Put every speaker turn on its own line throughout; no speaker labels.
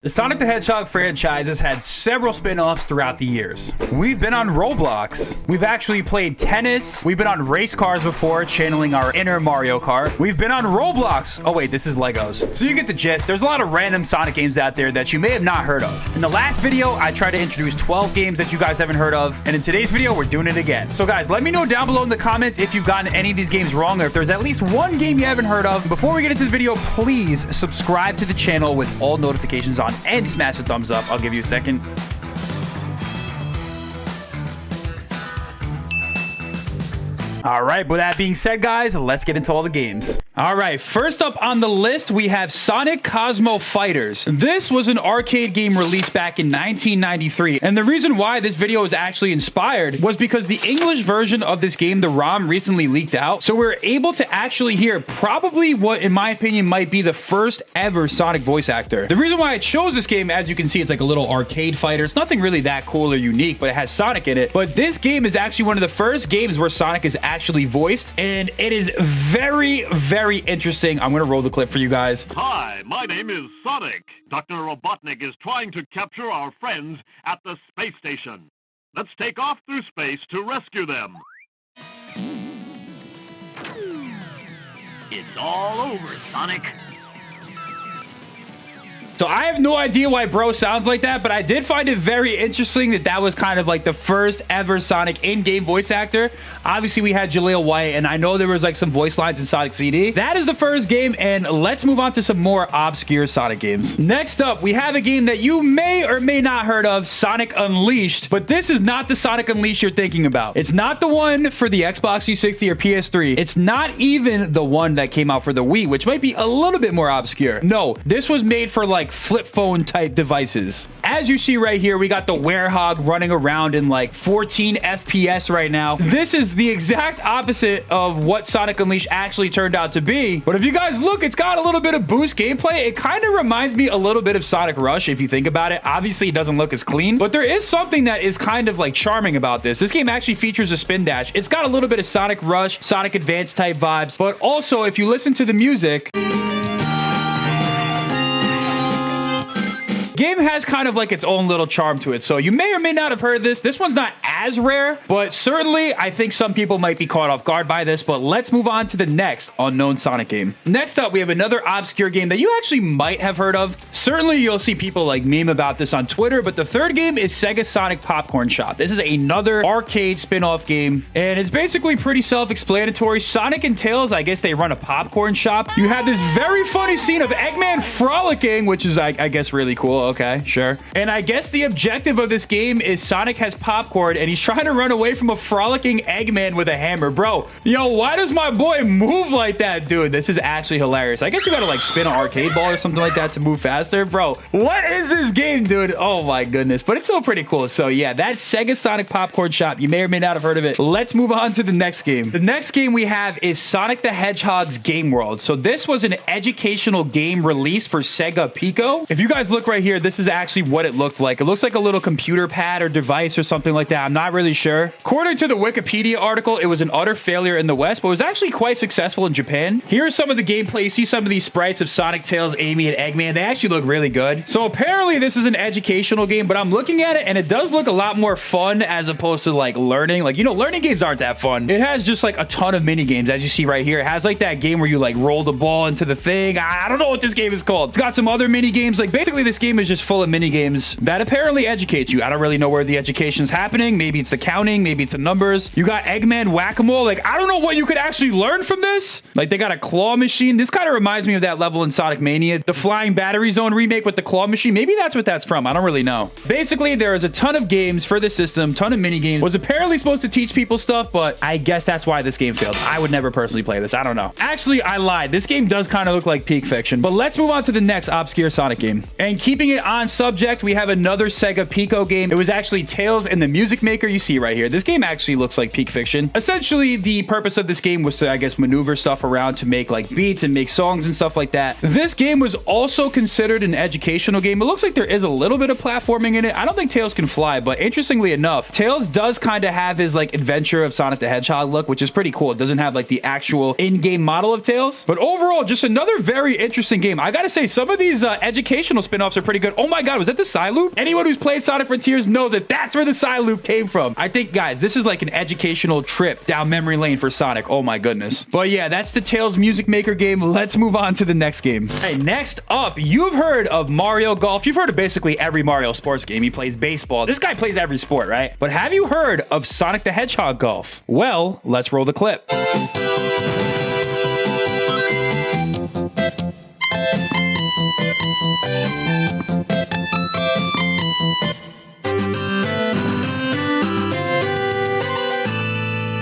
The Sonic the Hedgehog franchise has had several spin-offs throughout the years. We've been on Roblox. We've actually played tennis. We've been on race cars before, channeling our inner Mario Kart. We've been on Roblox. Oh wait, this is Legos. So you get the gist. There's a lot of random Sonic games out there that you may have not heard of. In the last video, I tried to introduce 12 games that you guys haven't heard of. And in today's video, we're doing it again. So guys, let me know down below in the comments if you've gotten any of these games wrong or if there's at least one game you haven't heard of. Before we get into the video, please subscribe to the channel with all notifications on and smash the thumbs up. I'll give you a second. All right, with that being said, guys, let's get into all the games. All right, first up on the list, we have Sonic Cosmo Fighters. This was an arcade game released back in 1993. And the reason why this video was actually inspired was because the English version of this game, the ROM, recently leaked out. So we're able to actually hear probably what, in my opinion, might be the first ever Sonic voice actor. The reason why I chose this game, as you can see, it's like a little arcade fighter. It's nothing really that cool or unique, but it has Sonic in it. But this game is actually one of the first games where Sonic is actually voiced, and it is very, very interesting. I'm gonna roll the clip for you guys.
Hi, my name is Sonic. Dr. Robotnik is trying to capture our friends at the space station. Let's take off through space to rescue them. It's all over, Sonic.
So I have no idea why bro sounds like that, but I did find it very interesting that that was kind of like the first ever Sonic in-game voice actor. Obviously, we had Jaleel White, and I know there was like some voice lines in Sonic CD. That is the first game, and let's move on to some more obscure Sonic games. Next up, we have a game that you may or may not heard of, Sonic Unleashed, but this is not the Sonic Unleashed you're thinking about. It's not the one for the Xbox 360 or PS3. It's not even the one that came out for the Wii, which might be a little bit more obscure. No, this was made for like flip phone type devices. As you see right here, we got the Hedgehog running around in like 14 FPS right now. This is the exact opposite of what Sonic Unleashed actually turned out to be. But if you guys look, it's got a little bit of boost gameplay. It kind of reminds me a little bit of Sonic Rush if you think about it. Obviously, it doesn't look as clean, but there is something that is kind of like charming about this. This game actually features a spin dash. It's got a little bit of Sonic Rush, Sonic Advance type vibes, but also if you listen to the music, game has kind of like its own little charm to it. So you may or may not have heard this. This one's not as rare, but certainly I think some people might be caught off guard by this. But let's move on to the next unknown Sonic game. Next up, we have another obscure game that you actually might have heard of. Certainly you'll see people like meme about this on Twitter, but the third game is Sega Sonic Popcorn Shop. This is another arcade spin-off game, and it's basically pretty self-explanatory. Sonic and Tails, I guess they run a popcorn shop. You have this very funny scene of Eggman frolicking, which is I guess really cool. Okay, sure. And I guess the objective of this game is Sonic has popcorn and he's trying to run away from a frolicking Eggman with a hammer. Bro, yo, why does my boy move like that, dude? This is actually hilarious. I guess you gotta like spin an arcade ball or something like that to move faster. Bro, what is this game, dude? Oh my goodness, but it's still pretty cool. So yeah, that's Sega Sonic Popcorn Shop. You may or may not have heard of it. Let's move on to the next game. The next game we have is Sonic the Hedgehog's Game World. So this was an educational game released for Sega Pico. If you guys look right here, this is actually what it looks like. It looks like a little computer pad or device or something like that. I'm not really sure. According to the Wikipedia article, it was an utter failure in the West, but it was actually quite successful in Japan. Here's some of the gameplay. You see some of these sprites of Sonic, Tails, Amy, and Eggman. They actually look really good. So apparently this is an educational game, but I'm looking at it and it does look a lot more fun as opposed to like learning. Like, you know, learning games aren't that fun. It has just like a ton of mini games, as you see right here. It has like that game where you like roll the ball into the thing. I don't know what this game is called. It's got some other mini games. Like basically this game is just full of mini games that apparently educate you. I don't really know where the education is happening. Maybe it's the counting, maybe it's the numbers. You got Eggman Whack-A-Mole. Like, I don't know what you could actually learn from this. Like, they got a claw machine. This kind of reminds me of that level in Sonic Mania, the Flying Battery Zone remake with the claw machine. Maybe that's what that's from. I don't really know. Basically, there is a ton of games for the system, ton of mini games. Was apparently supposed to teach people stuff, but I guess that's why this game failed. I would never personally play this. I don't know. Actually, I lied. This game does kind of look like Peak Fiction, but let's move on to the next obscure Sonic game. And keeping it on subject, we have another Sega Pico game. It was actually Tails and the Music Maker Maker, you see right here, this game actually looks like peak fiction. Essentially, the purpose of this game was to, I guess, maneuver stuff around to make like beats and make songs and stuff like that. This game was also considered an educational game. It looks like there is a little bit of platforming in it. I don't think Tails can fly, but interestingly enough, Tails does kind of have his like adventure of Sonic the Hedgehog look, which is pretty cool. It doesn't have like the actual in-game model of Tails, but overall, just another very interesting game. I gotta say, some of these educational spin-offs are pretty good. Oh my god, was that the Psy Loop? Anyone who's played Sonic Frontiers knows that that's where the Psy Loop came from. I think, guys, this is like an educational trip down memory lane for Sonic. Oh my goodness. But yeah, that's the Tails Music Maker game. Let's move on to the next game. Hey, next up, you've heard of Mario Golf. You've heard of basically every Mario sports game. He plays baseball. This guy plays every sport, right? But have you heard of Sonic the Hedgehog Golf? Well, let's roll the clip.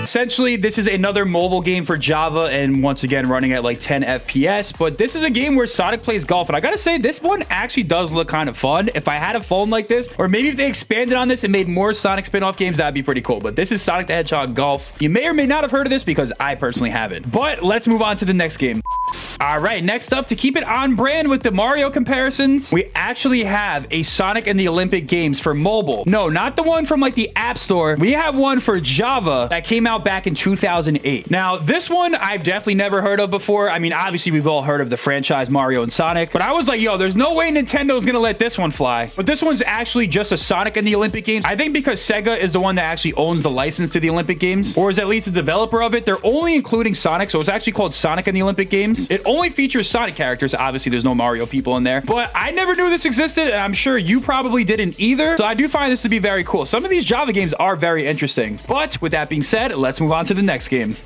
Essentially, this is another mobile game for Java, and once again, running at like 10 FPS, but this is a game where Sonic plays golf, and I gotta say, this one actually does look kind of fun. If I had a phone like this, or maybe if they expanded on this and made more Sonic spin-off games, that'd be pretty cool, but this is Sonic the Hedgehog Golf. You may or may not have heard of this because I personally haven't, but let's move on to the next game. All right, next up, to keep it on brand with the Mario comparisons, we actually have a Sonic and the Olympic Games for mobile. No, not the one from like the App Store. We have one for Java that came out back in 2008. Now, this one I've definitely never heard of before. I mean, obviously, we've all heard of the franchise Mario and Sonic, but I was like, yo, there's no way Nintendo's gonna let this one fly. But this one's actually just a Sonic and the Olympic Games. I think because Sega is the one that actually owns the license to the Olympic Games, or is at least the developer of it, they're only including Sonic, so it's actually called Sonic and the Olympic Games. It only features Sonic characters. Obviously, there's no Mario people in there, but I never knew this existed, and I'm sure you probably didn't either, so I do find this to be very cool. Some of these Java games are very interesting, but with that being said, let's move on to the next game.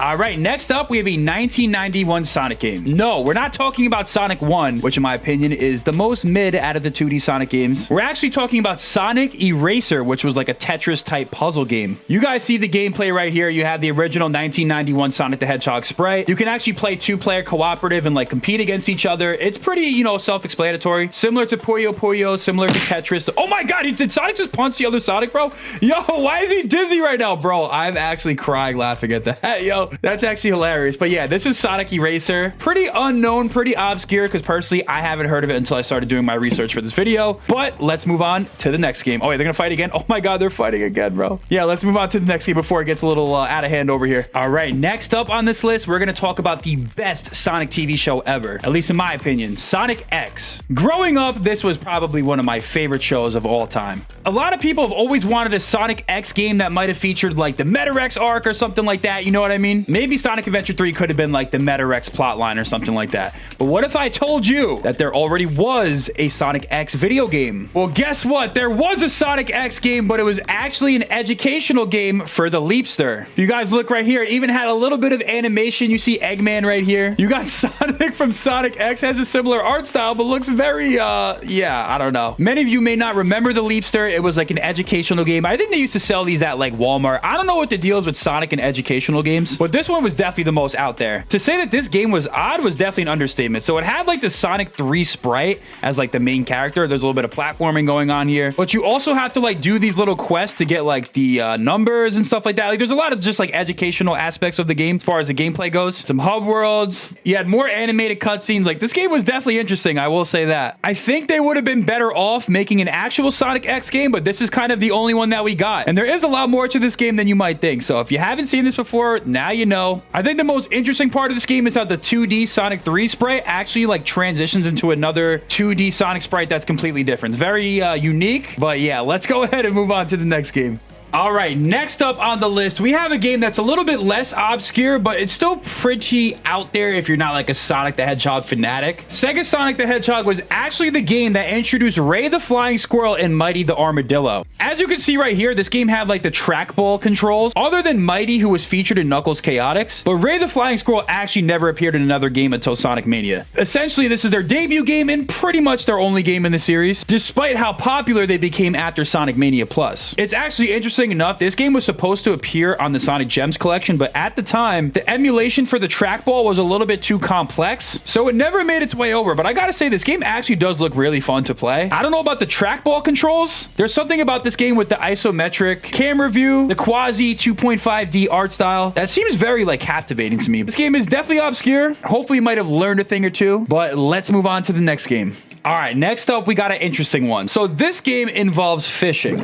All right, next up, we have a 1991 Sonic game. No, we're not talking about Sonic 1, which in my opinion is the most mid out of the 2D Sonic games. We're actually talking about Sonic Eraser, which was like a Tetris-type puzzle game. You guys see the gameplay right here. You have the original 1991 Sonic the Hedgehog sprite. You can actually play two-player cooperative and like compete against each other. It's pretty, you know, self-explanatory. Similar to Puyo Puyo, similar to Tetris. Oh my god, did Sonic just punch the other Sonic, bro? Yo, why is he dizzy right now, bro? I'm actually crying laughing at that. Yo, that's actually hilarious. But yeah, this is Sonic Eraser. Pretty unknown, pretty obscure, because personally, I haven't heard of it until I started doing my research for this video. But let's move on to the next game. Oh, yeah, they're gonna fight again. Oh my god, they're fighting again, bro. Yeah, let's move on to the next game before it gets a little out of hand over here. All right, next up on this list, we're gonna talk about the best Sonic TV show ever, at least in my opinion, Sonic X. Growing up, this was probably one of my favorite shows of all time. A lot of people have always wanted a Sonic X game that might have featured like the Meta-Rex arc or something like that, you know what I mean? Maybe Sonic Adventure 3 could have been like the Meta-Rex plotline or something like that. But what if I told you that there already was a Sonic X video game? Well, guess what? There was a Sonic X game, but it was actually an educational game for the Leapster. If you guys look right here, it even had a little bit of animation. You see Eggman right here. You got Sonic from Sonic X, has a similar art style, but looks very, yeah, I don't know. Many of you may not remember the Leapster. It was like an educational game. I think they used to sell these at like Walmart. I don't know what the deal is with Sonic and educational games, but this one was definitely the most out there. To say that this game was odd was definitely an understatement. So it had like the Sonic 3 sprite as like the main character. There's a little bit of platforming going on here, but you also have to like do these little quests to get like the numbers and stuff like that. Like there's a lot of just like educational aspects of the game as far as the gameplay goes. Some hub worlds. You had more animated cutscenes. Like this game was definitely interesting. I will say that. I think they would have been better off making an actual Sonic X game, but this is kind of the only one that we got. And there is a lot more to this game than you might think. So if you haven't seen this before, now you know. I think the most interesting part of this game is how the 2D Sonic 3 sprite actually like transitions into another 2D Sonic sprite that's completely different. It's very unique, but yeah, let's go ahead and move on to the next game. All right, next up on the list, we have a game that's a little bit less obscure, but it's still pretty out there if you're not like a Sonic the Hedgehog fanatic. Sega Sonic the Hedgehog was actually the game that introduced Ray the Flying Squirrel and Mighty the Armadillo. As you can see right here, this game had like the trackball controls, other than Mighty, who was featured in Knuckles Chaotix, but Ray the Flying Squirrel actually never appeared in another game until Sonic Mania. Essentially, this is their debut game and pretty much their only game in the series, despite how popular they became after Sonic Mania Plus. It's actually interesting interesting enough, this game was supposed to appear on the Sonic Gems collection, but at the time, the emulation for the trackball was a little bit too complex, so it never made its way over. But I gotta say, this game actually does look really fun to play. I don't know about the trackball controls. There's something about this game with the isometric camera view, the quasi 2.5D art style that seems very like captivating to me. This game is definitely obscure. Hopefully you might have learned a thing or two, but let's move on to the next game. All right, next up, we got an interesting one. So this game involves fishing.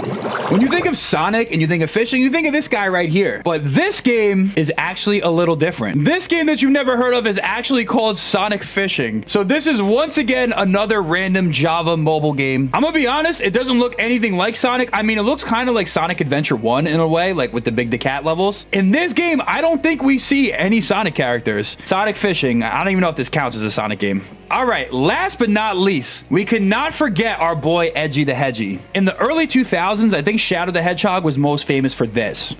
When you think of Sonic and you think of fishing, you think of this guy right here. But this game is actually a little different. This game that you've never heard of is actually called Sonic Fishing. So this is once again another random Java mobile game. I'm gonna be honest, it doesn't look anything like Sonic. I mean, it looks kind of like Sonic Adventure 1 in a way, like with the Big the Cat levels. In this game, I don't think we see any Sonic characters. Sonic Fishing, I don't even know if this counts as a Sonic game. All right, last but not least, we cannot forget our boy Edgy the Hedgy. In the early 2000s, I think Shadow the Hedgehog was most famous for this.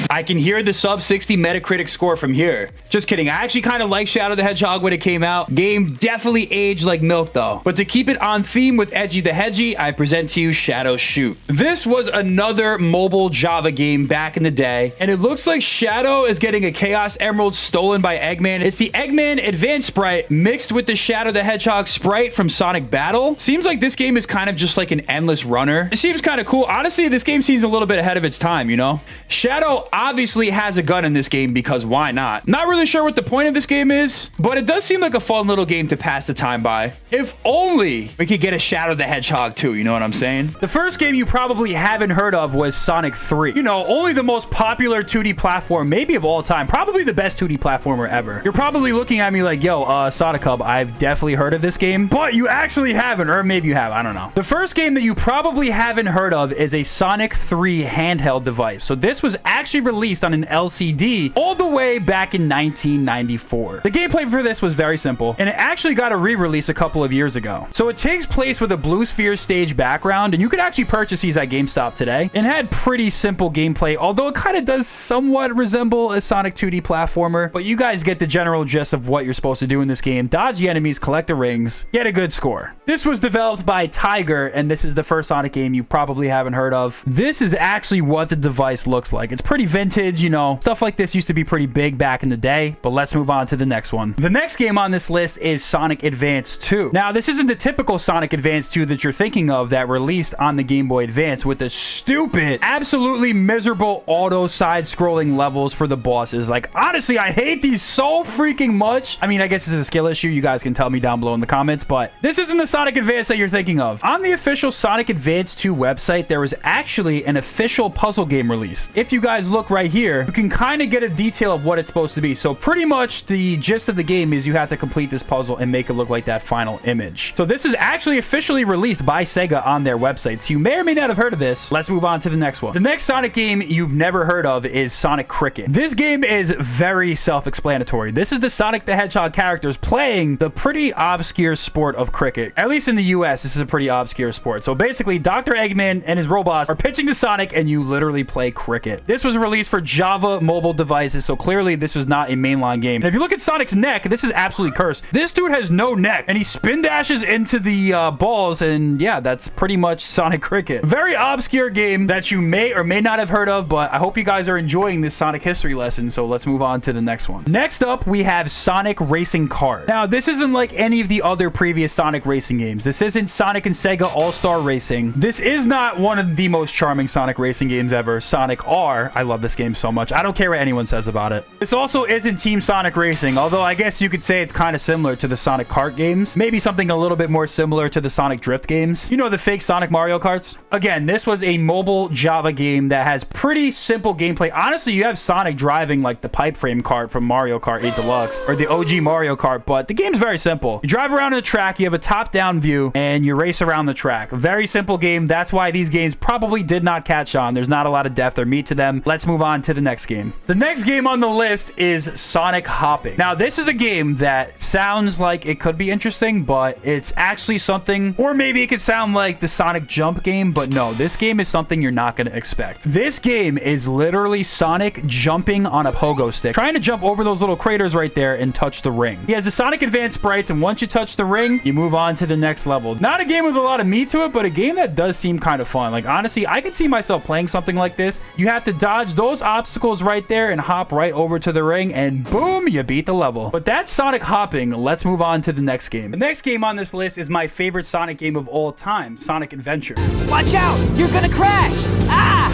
I can hear the sub 60 Metacritic score from here. Just kidding. I actually kind of like Shadow the Hedgehog when it came out. Game definitely aged like milk though. But to keep it on theme with Edgy the Hedgy, I present to you Shadow Shoot. This was another mobile Java game back in the day, and it looks like Shadow is getting a Chaos Emerald stolen by Eggman. It's the Eggman Advanced Sprite mixed with the Shadow the Hedgehog sprite from Sonic Battle. Seems like this game is kind of just like an endless runner. It seems kind of cool. Honestly, this game seems a little bit ahead of its time, you know? Shadow obviously has a gun in this game because why not? Not really sure what the point of this game is, but it does seem like a fun little game to pass the time by. If only we could get a Shadow the Hedgehog too, you know what I'm saying? The first game you probably haven't heard of was Sonic 3. You know, only the most popular 2D platform maybe of all time, probably the best 2D platformer ever. You're probably looking at me like, yo, SonicHub, I've definitely heard of this game, but you actually haven't, or maybe you have, I don't know. The first game that you probably haven't heard of is a Sonic 3 handheld device. So this was actually released on an LCD all the way back in 1994. The gameplay for this was very simple, and it actually got a re-release a couple of years ago. So it takes place with a Blue Sphere stage background, and you could actually purchase these at GameStop today, and had pretty simple gameplay, although it kind of does somewhat resemble a Sonic 2D platformer, but you guys get the general gist of what you're supposed to do in this game. Dodge the enemies, collect the rings, get a good score. This was developed by Tiger, and this is the first Sonic game you probably haven't heard of. This is actually what the device looks like. It's pretty vintage, you know, stuff like this used to be pretty big back in the day, but let's move on to the next one. The next game on this list is Sonic Advance 2. Now, this isn't the typical Sonic Advance 2 that you're thinking of that released on the Game Boy Advance with the stupid, absolutely miserable auto side-scrolling levels for the bosses. Like, honestly, I hate these so freaking much. I mean, I guess this is a skill issue. You guys can tell me down below in the comments, but this isn't the Sonic Advance that you're thinking of. On the official Sonic Advance 2 website, there was actually an official puzzle game released. If you guys look right here, you can kind of get a detail of what it's supposed to be. So pretty much the gist of the game is you have to complete this puzzle and make it look like that final image. So this is actually officially released by Sega on their website. So you may or may not have heard of this. Let's move on to the next one. The next Sonic game you've never heard of is Sonic Cricket. This game is very self-explanatory. This is the Sonic the Hedgehog characters playing the pretty obscure sport of cricket. At least in the US, this is a pretty obscure sport. So basically, Dr. Eggman and his robots are pitching to Sonic and you literally play cricket. This was released for Java mobile devices, so clearly this was not a mainline game. And if you look at Sonic's neck, this is absolutely cursed. This dude has no neck, and he spin dashes into the balls, and yeah, that's pretty much Sonic Cricket. Very obscure game that you may or may not have heard of, but I hope you guys are enjoying this Sonic history lesson, so let's move on to the next one. Next up, we have Sonic Racing Kart. Now, this isn't like any of the other previous Sonic racing games. This isn't Sonic and Sega All-Star Racing. This is not one of the most charming Sonic racing games ever. Sonic R. I love this game so much. I don't care what anyone says about it. This also isn't Team Sonic Racing, although I guess you could say it's kind of similar to the Sonic Kart games. Maybe something a little bit more similar to the Sonic Drift games. You know, the fake Sonic Mario Karts? Again, this was a mobile Java game that has pretty simple gameplay. Honestly, you have Sonic driving like the pipe frame kart from Mario Kart 8 Deluxe or the OG Mario Kart, but the game's very simple. You drive around on the track, you have a top-down view, and you race around the track. Very simple game. That's why these games probably did not catch on. There's not a lot of depth or meat to them. Let's move move on to the next game. The next game on the list is Sonic Hopping. Now, this is a game that sounds like it could be interesting, but it's actually something, or maybe it could sound like the Sonic Jump game, but no, this game is something you're not going to expect. This game is literally Sonic jumping on a pogo stick, trying to jump over those little craters right there and touch the ring. He has the Sonic Advanced sprites, and once you touch the ring, you move on to the next level. Not a game with a lot of meat to it, but a game that does seem kind of fun. Like, honestly, I could see myself playing something like this. You have to dodge those obstacles right there and hop right over to the ring, and boom, you beat the level. But that's Sonic Hopping. Let's move on to the next game. The next game on this list is my favorite Sonic game of all time, Sonic Adventure.
Watch out! You're gonna crash! Ah!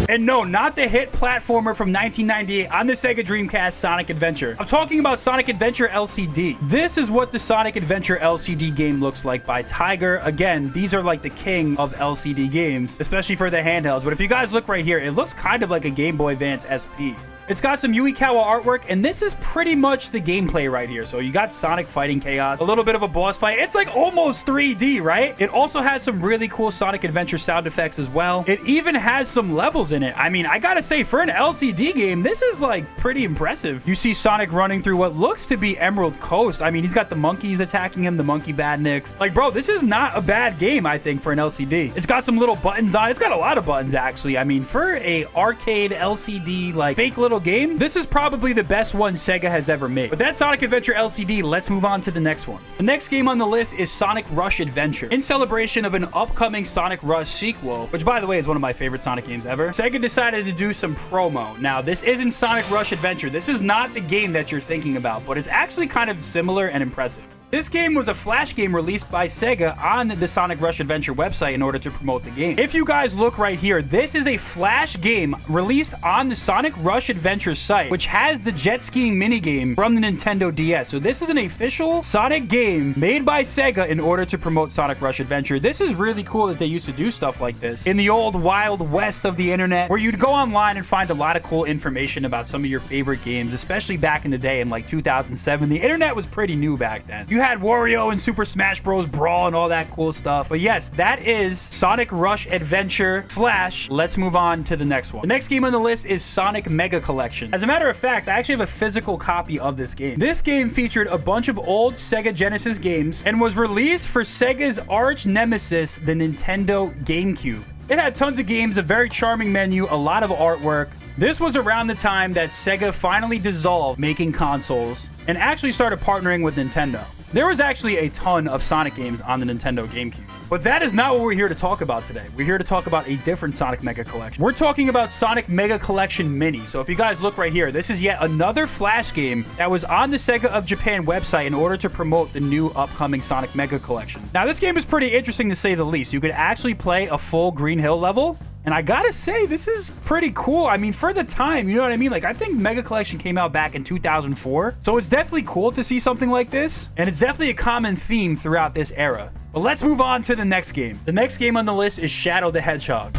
And no, not the hit platformer from 1998 on the Sega Dreamcast, Sonic Adventure. I'm talking about Sonic Adventure LCD. This is what the Sonic Adventure LCD game looks like by Tiger. Again, these are like the king of LCD games, especially for the handhelds. But if you guys look right here, it looks kind of like a Game Boy Advance SP. It's got some Yuikawa artwork, and this is pretty much the gameplay right here. So you got Sonic fighting Chaos, a little bit of a boss fight. It's like almost 3D, right? It also has some really cool Sonic Adventure sound effects as well. It even has some levels in it. I mean, I gotta say, for an LCD game, this is like pretty impressive. You see Sonic running through what looks to be Emerald Coast. I mean, he's got the monkeys attacking him, the monkey badniks. Like, bro, this is not a bad game, I think, for an LCD. It's got some little buttons on it. It's got a lot of buttons, actually. I mean, for a arcade LCD, like, fake little game, this is probably the best one Sega has ever made. But that's Sonic Adventure LCD. Let's move on to the next one. The next game on the list is Sonic Rush Adventure. In celebration of an upcoming Sonic Rush sequel, which, by the way, is one of my favorite Sonic games ever, Sega decided to do some promo. Now, this isn't Sonic Rush Adventure. This is not the game that you're thinking about, but it's actually kind of similar and impressive. This game was a flash game released by Sega on the Sonic Rush Adventure website in order to promote the game. If you guys look right here, this is a flash game released on the Sonic Rush Adventure site, which has the jet skiing minigame from the Nintendo DS. So this is an official Sonic game made by Sega in order to promote Sonic Rush Adventure. This is really cool that they used to do stuff like this in the old Wild West of the internet, where you'd go online and find a lot of cool information about some of your favorite games, especially back in the day in like 2007. The internet was pretty new back then. You had Wario and Super Smash Bros. Brawl and all that cool stuff. But yes, that is Sonic Rush Adventure Flash. Let's move on to the next one. The next game on the list is Sonic Mega Collection. As a matter of fact, I actually have a physical copy of this game. This game featured a bunch of old Sega Genesis games and was released for Sega's arch nemesis, the Nintendo GameCube. It had tons of games, a very charming menu, a lot of artwork. This was around the time that Sega finally dissolved making consoles and actually started partnering with Nintendo. There was actually a ton of Sonic games on the Nintendo GameCube. But that is not what we're here to talk about today. We're here to talk about a different Sonic Mega Collection. We're talking about Sonic Mega Collection Mini. So if you guys look right here, this is yet another Flash game that was on the Sega of Japan website in order to promote the new upcoming Sonic Mega Collection. Now, this game is pretty interesting to say the least. You could actually play a full Green Hill level. And I gotta say, this is pretty cool. I mean, for the time, you know what I mean? Like, I think Mega Collection came out back in 2004. So it's definitely cool to see something like this. And it's definitely a common theme throughout this era. But let's move on to the next game. The next game on the list is Shadow the Hedgehog.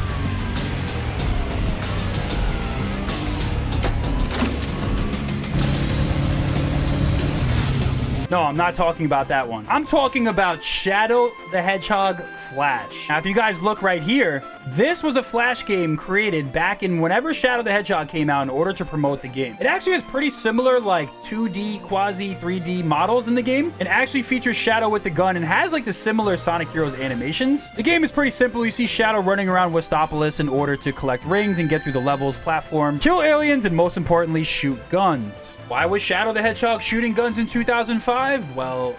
No, I'm not talking about that one. I'm talking about Shadow the Hedgehog Flash. Now, if you guys look right here, this was a Flash game created back in whenever Shadow the Hedgehog came out in order to promote the game. It actually has pretty similar like 2D, quasi 3D models in the game. It actually features Shadow with the gun and has like the similar Sonic Heroes animations. The game is pretty simple. You see Shadow running around Westopolis in order to collect rings and get through the levels, platform, kill aliens, and most importantly, shoot guns. Why was Shadow the Hedgehog shooting guns in 2005? Well,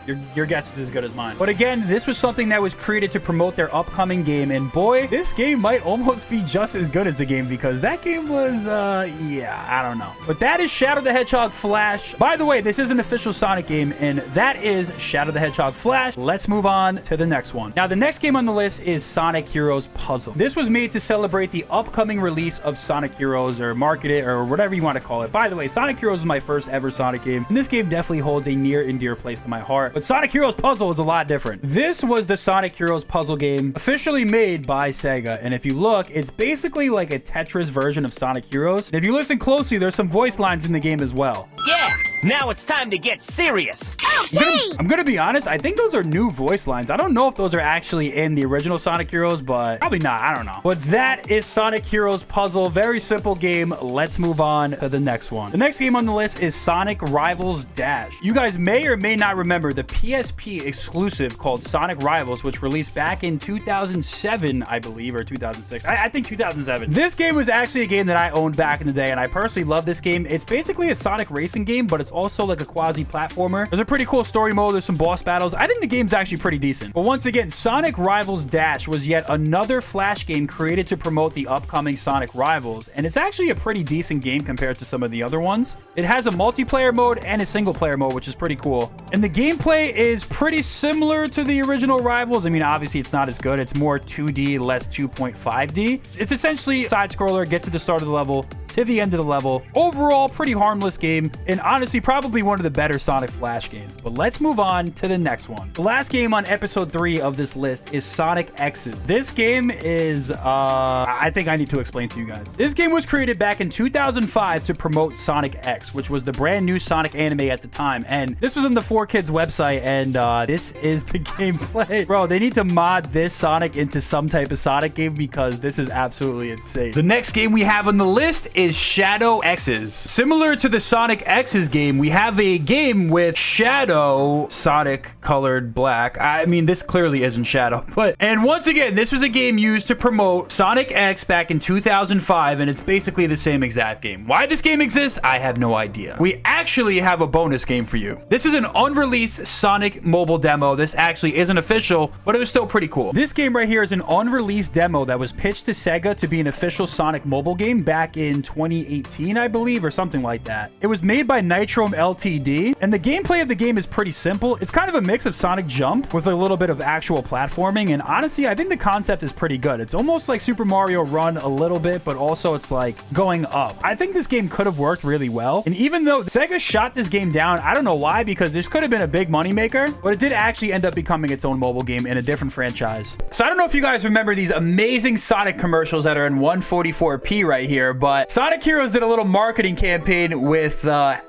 your guess is as good as mine. But again, this was something that was created to promote their upcoming game. And boy, this game might almost be just as good as the game because that game was, yeah, I don't know. But that is Shadow the Hedgehog Flash. By the way, this is an official Sonic game, and that is Shadow the Hedgehog Flash. Let's move on to the next one. Now, the next game on the list is Sonic Heroes Puzzle. This was made to celebrate the upcoming release of Sonic Heroes, or market it, or whatever you want to call it. By the way, Sonic Heroes is my first ever Sonic game, and this game definitely holds a near and dear place to my heart. But Sonic Heroes Puzzle is a lot different. This was the Sonic Heroes Puzzle game officially made by Sega, and if you look, it's basically like a Tetris version of Sonic Heroes. And if you listen closely, there's some voice lines in the game as well.
Yeah, now it's time to get serious.
I'm gonna be honest, I think those are new voice lines. I don't know if those are actually in the original Sonic Heroes, but probably not. I don't know. But that is Sonic Heroes Puzzle. Very simple game. Let's move on to the next one. The next game on the list is Sonic Rivals Dash. You guys may or may not remember the PSP exclusive called Sonic Rivals, which released back in 2007, I believe, or 2006. I think 2007. This game was actually a game that I owned back in the day, and I personally love this game. It's basically a Sonic racing game, but it's also like a quasi-platformer. There's a pretty cool story mode. There's some boss battles. I think the game's actually pretty decent. But once again, Sonic Rivals Dash was yet another Flash game created to promote the upcoming Sonic Rivals, and it's actually a pretty decent game compared to some of the other ones. It has a multiplayer mode and a single player mode, which is pretty cool. And the gameplay is pretty similar to the original Rivals. I mean, obviously it's not as good. It's more 2D, less 2.5D. It's essentially side scroller, get to the start of the level, to the end of the level. Overall, pretty harmless game, and honestly, probably one of the better Sonic Flash games. But let's move on to the next one. The last game on episode 3 of this list is Sonic X's. This game is, I think I need to explain to you guys. This game was created back in 2005 to promote Sonic X, which was the brand new Sonic anime at the time. And this was on the 4Kids website, and this is the gameplay. Bro, they need to mod this Sonic into some type of Sonic game because this is absolutely insane. The next game we have on the list is Shadow X's. Similar to the Sonic X's game, we have a game with Shadow Sonic colored black. I mean, this clearly isn't Shadow, but and once again, this was a game used to promote Sonic X back in 2005, and it's basically the same exact game. Why this game exists, I have no idea. We actually have a bonus game for you. This is an unreleased Sonic mobile demo. This actually isn't official, but it was still pretty cool. This game right here is an unreleased demo that was pitched to Sega to be an official Sonic mobile game back in 2018, I believe, or something like that. It was made by Nitrome Ltd, and the gameplay of the game is pretty simple. It's kind of a mix of Sonic Jump with a little bit of actual platforming, and honestly, I think the concept is pretty good. It's almost like Super Mario Run a little bit, but also it's like going up. I think this game could have worked really well, and even though Sega shot this game down, I don't know why, because this could have been a big moneymaker, but it did actually end up becoming its own mobile game in a different franchise. So I don't know if you guys remember these amazing Sonic commercials that are in 144p right here, but Sonic Heroes did a little marketing campaign with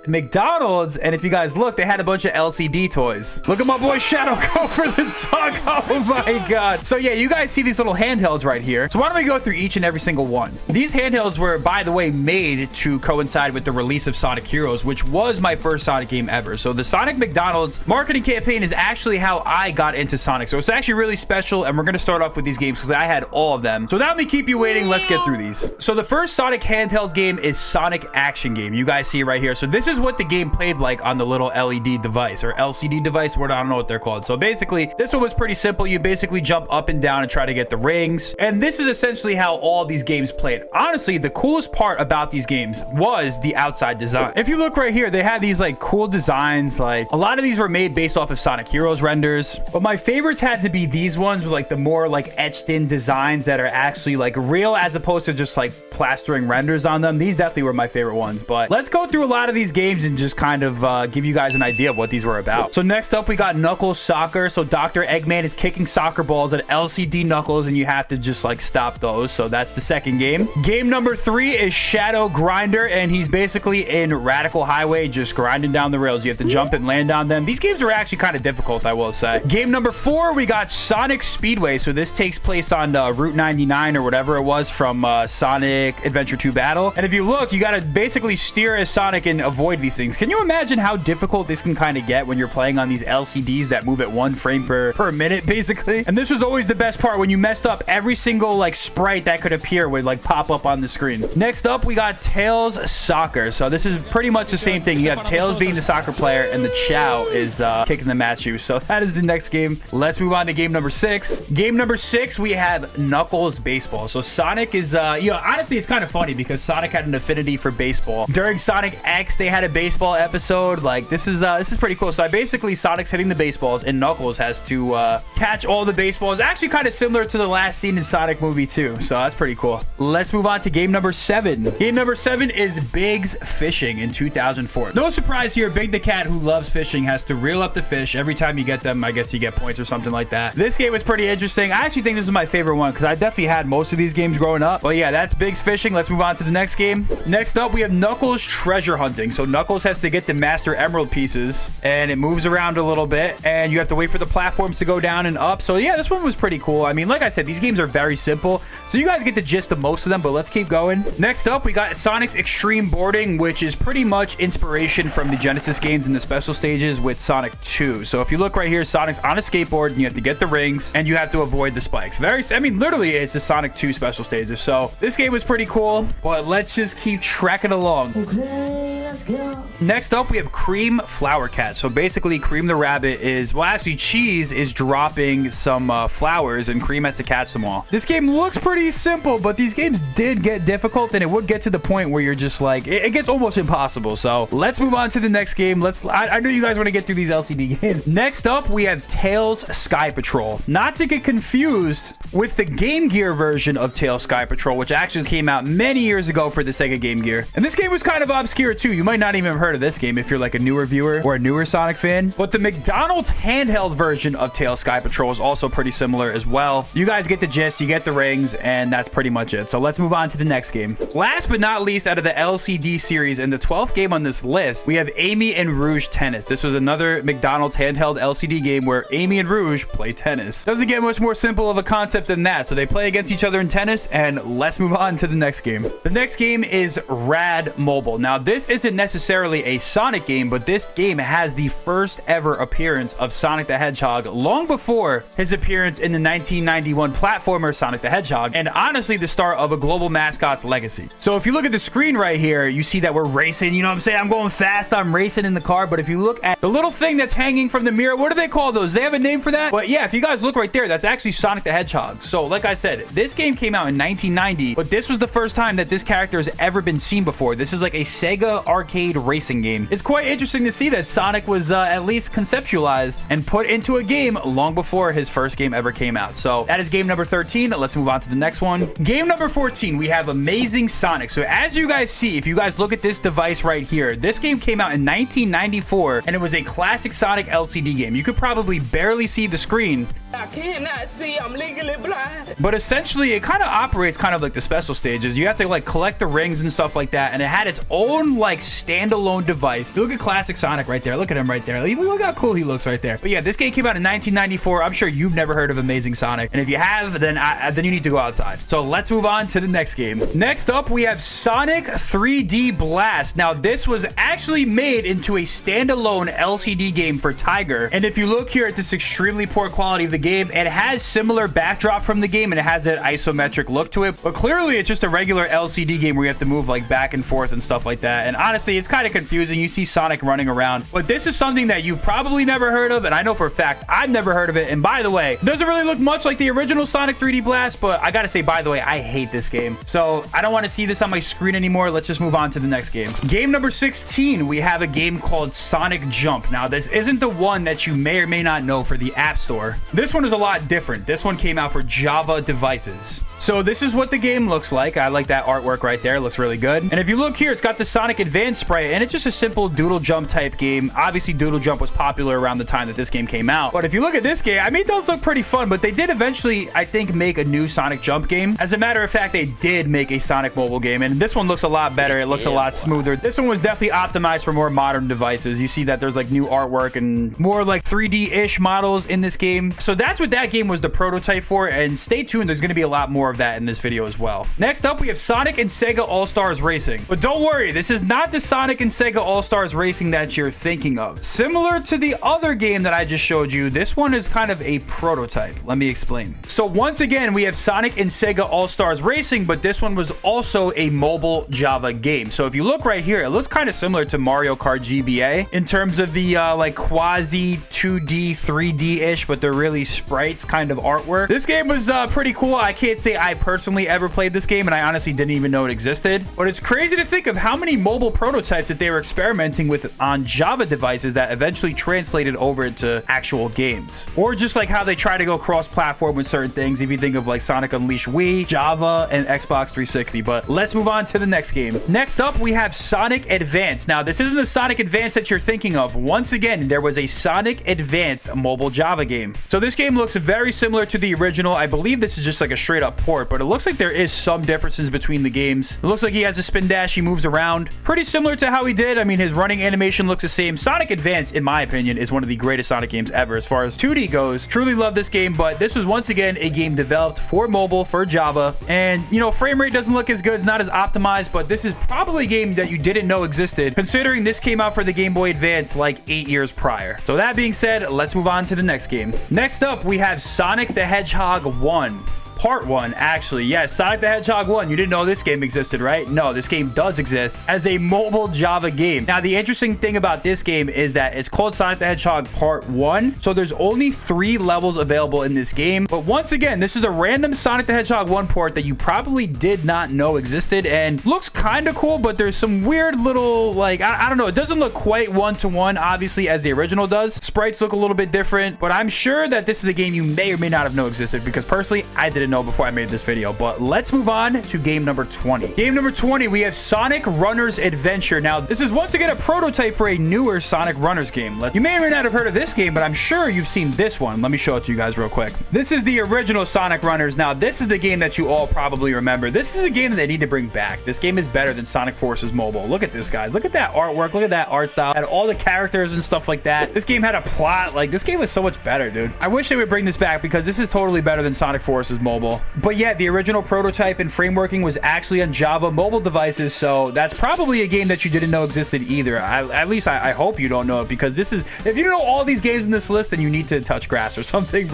McDonald's, and if you guys look, they had a bunch of LCD toys. Look at my boy Shadow go for the duck. Oh my god. So yeah, you guys see these little handhelds right here. So why don't we go through each and every single one? These handhelds were, by the way, made to coincide with the release of Sonic Heroes, which was my first Sonic game ever. So the Sonic McDonald's marketing campaign is actually how I got into Sonic. So it's actually really special, and we're going to start off with these games because I had all of them. So without me keep you waiting, let's get through these. So the first Sonic handheld game is Sonic Action Game. You guys see it right here. So this is what the game played like on the little LED device or LCD device. I don't know what they're called. So basically, this one was pretty simple. You basically jump up and down and try to get the rings. And this is essentially how all these games played. Honestly, the coolest part about these games was the outside design. If you look right here, they have these like cool designs. Like a lot of these were made based off of Sonic Heroes renders. But my favorites had to be these ones with like the more like etched in designs that are actually like real as opposed to just like plastering renders on them. These definitely were my favorite ones. But let's go through a lot of these games and just kind of give you guys an idea of what these were about. So next up, we got Knuckles Soccer. So Dr. Eggman is kicking soccer balls at LCD Knuckles, and you have to just like stop those. So that's the second game. Game number 3 is Shadow Grinder, and he's basically in Radical Highway, just grinding down the rails. You have to jump and land on them. These games were actually kind of difficult, I will say. Game number 4, we got Sonic Speedway. So this takes place on Route 99 or whatever it was from Sonic Adventure 2 Battle. And if you look, you got to basically steer as Sonic and avoid these things. Can you imagine how difficult this can kind of get when you're playing on these LCDs that move at 1 frame per minute, basically? And this was always the best part. When you messed up, every single like sprite that could appear would like pop up on the screen. Next up, we got Tails Soccer. So this is pretty much the same thing. You have Tails being the soccer player, and the Chow is kicking them at you. So that is the next game. Let's move on to game number 6. Game number 6, we have Knuckles Baseball. So Sonic is, honestly, it's kind of funny because Sonic had an affinity for baseball. During Sonic X, they had a baseball episode. Like this is pretty cool. So basically, Sonic's hitting the baseballs, and Knuckles has to catch all the baseballs. Actually, kind of similar to the last scene in Sonic movie 2. So that's pretty cool. Let's move on to game number 7. Game number 7 is Big's Fishing in 2004. No surprise here, Big the cat who loves fishing has to reel up the fish. Every time you get them, I guess you get points or something like that. This game was pretty interesting. I actually think this is my favorite one because I definitely had most of these games growing up. But yeah, that's Big's Fishing. Let's move on to the next next game. Next up, we have Knuckles treasure hunting. So Knuckles has to get the Master Emerald pieces, and it moves around a little bit, and you have to wait for the platforms to go down and up. So yeah, this one was pretty cool. I mean, like I said, these games are very simple, so you guys get the gist of most of them, but let's keep going. Next up, we got Sonic's Extreme Boarding, which is pretty much inspiration from the Genesis games in the special stages with Sonic 2. So if you look right here, Sonic's on a skateboard, and you have to get the rings, and you have to avoid the spikes. I mean, literally, it's the Sonic 2 special stages. So this game was pretty cool, but let's just keep tracking along.
Okay, let's go.
Next up, we have Cream Flower Cat. So basically, Cream the rabbit is, well, actually, Cheese is dropping some flowers, and Cream has to catch them all. This game looks pretty simple, but these games did get difficult, and it would get to the point where you're just like, it gets almost impossible. So let's move on to the next game. I know you guys want to get through these LCD games. Next up, we have Tails Sky Patrol. Not to get confused with the Game Gear version of Tails Sky Patrol, which actually came out many years ago for the Sega Game Gear. And this game was kind of obscure too. You might not even have heard of this game if you're like a newer viewer or a newer Sonic fan. But the McDonald's handheld version of Tails Sky Patrol is also pretty similar as well. You guys get the gist, you get the rings, and that's pretty much it. So let's move on to the next game. Last but not least, out of the LCD series and the 12th game on this list, we have Amy and Rouge Tennis. This was another McDonald's handheld LCD game where Amy and Rouge play tennis. Doesn't get much more simple of a concept than that. So they play against each other in tennis, and let's move on to the next game. The next game is Rad Mobile. Now, this isn't necessarily a Sonic game, but this game has the first ever appearance of Sonic the Hedgehog long before his appearance in the 1991 platformer Sonic the Hedgehog, and honestly the start of a global mascot's legacy. So if you look at the screen right here, you see that we're racing. You know what I'm saying? I'm going fast. I'm racing in the car. But if you look at the little thing that's hanging from the mirror, what do they call those? They have a name for that? But yeah, if you guys look right there, that's actually Sonic the Hedgehog. So like I said, this game came out in 1990, but this was the first time that this character has ever been seen before. This is like a Sega arcade racing game. It's quite interesting to see that Sonic was at least conceptualized and put into a game long before his first game ever came out. So that is game number 13. Let's move on to the next one. Game number 14, we have Amazing Sonic. So as you guys see, if you guys look at this device right here, this game came out in 1994, and it was a classic Sonic LCD game. You could probably barely see the screen.
I cannot see, I'm legally blind.
But essentially, it kind of operates kind of like the special stages. You have to like collect the rings and stuff like that, and it had its own like standalone device. Look at classic Sonic right there. Look at him right there. Look how cool he looks right there. But yeah, this game came out in 1994. I'm sure you've never heard of Amazing Sonic, and if you have, then you need to go outside. So let's move on to the next game. Next up, we have Sonic 3D Blast. Now, this was actually made into a standalone LCD game for Tiger, and if you look here at this extremely poor quality of the game, it has similar backdrop from the game, and it has that isometric look to it, but clearly it's just a regular LCD game where you have to move like back and forth and stuff like that. And honestly, it's kind of confusing. You see Sonic running around, but this is something that you've probably never heard of, and I know for a fact I've never heard of it. And by the way, it doesn't really look much like the original Sonic 3D Blast, but I gotta say, by the way, I hate this game, so I don't want to see this on my screen anymore. Let's just move on to the next game. Game number 16, we have a game called Sonic Jump. Now, this isn't the one that you may or may not know for the App Store. This one is a lot different. This one came out for Java devices. So this is what the game looks like. I like that artwork right there. It looks really good. And if you look here, it's got the Sonic Advance sprite, and it's just a simple doodle jump type game. Obviously, doodle jump was popular around the time that this game came out. But if you look at this game, I mean, it does look pretty fun, but they did eventually, I think, make a new Sonic Jump game. As a matter of fact, they did make a Sonic mobile game, and this one looks a lot better. It looks a lot smoother. This one was definitely optimized for more modern devices. You see that there's like new artwork and more like 3D-ish models in this game. So that's what that game was the prototype for, and stay tuned. There's going to be a lot more of that in this video as well. Next up, we have Sonic and Sega All-Stars Racing. But don't worry, this is not the Sonic and Sega All-Stars Racing that you're thinking of. Similar to the other game that I just showed you, this one is kind of a prototype. Let me explain. So once again, we have Sonic and Sega All-Stars Racing, but this one was also a mobile Java game. So if you look right here, it looks kind of similar to Mario Kart GBA in terms of the like quasi 2D, 3D-ish, but they're really sprites kind of artwork. This game was pretty cool. I can't say I personally ever played this game, and I honestly didn't even know it existed. But it's crazy to think of how many mobile prototypes that they were experimenting with on Java devices that eventually translated over into actual games. Or just like how they try to go cross-platform with certain things. If you think of like Sonic Unleashed Wii, Java, and Xbox 360. But let's move on to the next game. Next up, we have Sonic Advance. Now, this isn't the Sonic Advance that you're thinking of. Once again, there was a Sonic Advance mobile Java game. So this game looks very similar to the original. I believe this is just like a straight up port port, but it looks like there is some differences between the games. It looks like he has a spin dash. He moves around pretty similar to how he did. I mean, his running animation looks the same. Sonic Advance, in my opinion, is one of the greatest Sonic games ever as far as 2D goes. Truly love this game, but this was once again a game developed for mobile, for Java. And, you know, frame rate doesn't look as good. It's not as optimized, but this is probably a game that you didn't know existed, considering this came out for the Game Boy Advance like 8 years prior. So that being said, let's move on to the next game. Next up, we have Sonic the Hedgehog 1. Part 1, actually. Yes, Sonic the Hedgehog 1. You didn't know this game existed, right? No, this game does exist as a mobile Java game. Now, the interesting thing about this game is that it's called Sonic the Hedgehog Part 1. So there's only 3 levels available in this game. But once again, this is a random Sonic the Hedgehog 1 port that you probably did not know existed and looks kind of cool, but there's some weird little, like, I don't know. It doesn't look quite one-to-one, obviously, as the original does. Sprites look a little bit different, but I'm sure that this is a game you may or may not have known existed because personally, I didn't know before I made this video. But let's move on to game number 20. Game number 20, we have Sonic Runners Adventure. Now, this is once again a prototype for a newer Sonic Runners game. You may or may not have heard of this game, but I'm sure you've seen this one. Let me show it to you guys real quick. This is the original Sonic Runners. Now, this is the game that you all probably remember. This is a game that they need to bring back. This game is better than Sonic Forces Mobile. Look at this, guys. Look at that artwork. Look at that art style. Had all the characters and stuff like that. This game had a plot. Like, this game was so much better, dude. I wish they would bring this back because this is totally better than Sonic Forces Mobile. But yeah, the original prototype and frameworking was actually on Java mobile devices, so that's probably a game that you didn't know existed either. At least I hope you don't know it, because this is, if you don't know all these games in this list, then you need to touch grass or something, bro.